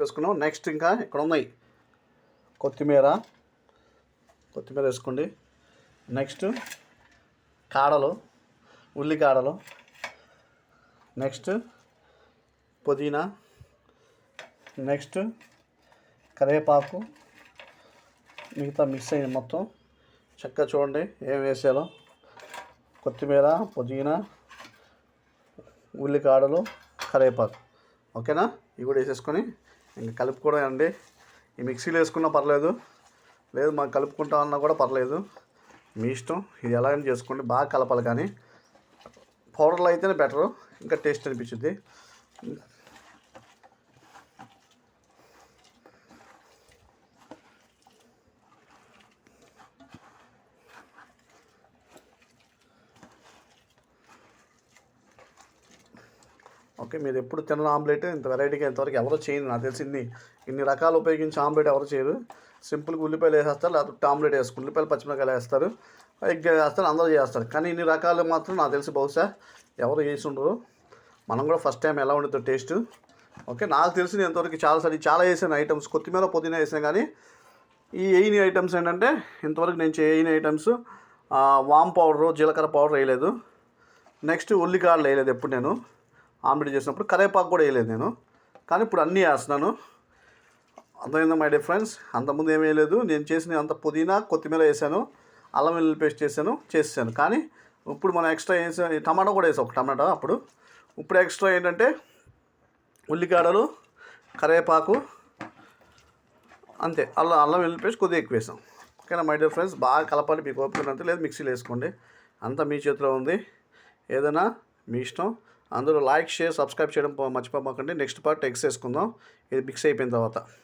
కలిపేసుకున్నాం. Next ఇంకా ఇక్కడ ఉన్నాయి కొత్తిమీర వేసుకోండి. నెక్స్ట్ కాడలు, ఉల్లికాడలు, నెక్స్ట్ పుదీనా, నెక్స్ట్ కరివేపాకు, మిగతా మిక్స్ అయింది మొత్తం. చక్కగా చూడండి ఏం వేసాలో. కొత్తిమీర, పుదీనా, ఉల్లికాడలు, కరివేపాకు. ఓకేనా? ఇవి కూడా వేసేసుకొని ఇంకా కలుపుకోవడం అండి. ఈ మిక్సీలో వేసుకున్నా పర్లేదు, లేదు మాకు కలుపుకుంటా అన్నా కూడా పర్లేదు, మీ ఇష్టం. ఇది ఎలా అయినా చేసుకోండి, బాగా కలపాలి. కానీ పౌడర్లో అయితేనే బెటరు, ఇంకా టేస్ట్ అనిపించుద్ది. ఓకే, మీరు ఎప్పుడు తిన్న ఆమ్లెట్ ఇంత వెరైటీగా ఇంతవరకు ఎవరో చేయరు నాకు తెలిసి. ఇన్ని రకాలు ఉపయోగించి ఆమ్లెట్ ఎవరు చేయరు. సింపుల్గా ఉల్లిపాయలు వేసేస్తారు, లేకపోతే ఆమ్లెట్ వేసుకుని ఉల్లిపాయలు పచ్చిమిరకాయలు వేస్తారు, ఎగ్ వేస్తారు, అందరూ చేస్తారు. కానీ ఇన్ని రకాలు మాత్రం నాకు తెలిసి బహుశా ఎవరు చేసి ఉండరు. మనం కూడా ఫస్ట్ టైం ఎలా ఉంటుందో టేస్ట్. ఓకే, నాకు తెలిసి నేను ఇంతవరకు చాలా వేసాను ఐటమ్స్. కొత్తిమీర, పుదీనా వేసాను. కానీ ఈ వేయని ఐటమ్స్ ఏంటంటే ఇంతవరకు నేను చేయని ఐటమ్స్ వామ్ పౌడరు, జీలకర్ర పౌడర్ వేయలేదు. నెక్స్ట్ ఉల్లికాడలు వేయలేదు ఎప్పుడు నేను ఆమ్లెట్ చేసినప్పుడు. కరివేపాకు కూడా వేయలేదు నేను, కానీ ఇప్పుడు అన్నీ వేస్తున్నాను. అర్థమైందా మై డియర్ ఫ్రెండ్స్? అంతకుముందు ఏమీ వేయలేదు. నేను చేసిన అంత పుదీనా, కొత్తిమీర వేసాను, అల్లం వెల్లుల్లి పేస్ట్ చేసాను. కానీ ఇప్పుడు మనం ఎక్స్ట్రా వేసాను, టమాటా కూడా వేసాం, ఒక టమాటా. ఇప్పుడు ఎక్స్ట్రా ఏంటంటే ఉల్లికాడలు, కరివేపాకు, అంతే. అల్లం వెల్లుల్లి పేస్ట్ కొద్దిగా ఎక్కువ వేసాం. ఓకేనా మై డియర్ ఫ్రెండ్స్? బాగా కలపాలి. మీకు ఓపిక లేదు మిక్సీలో వేసుకోండి, అంతా మీ చేతిలో ఉంది. ఏదైనా మీ ఇష్టం. అందరూ లైక్, షేర్, సబ్స్క్రైబ్ చేయడం మర్చిపోమాకండి. నెక్స్ట్ పార్ట్ ఎగ్స్ వేసుకుందాం, ఇది మిక్స్ అయిపోయిన తర్వాత.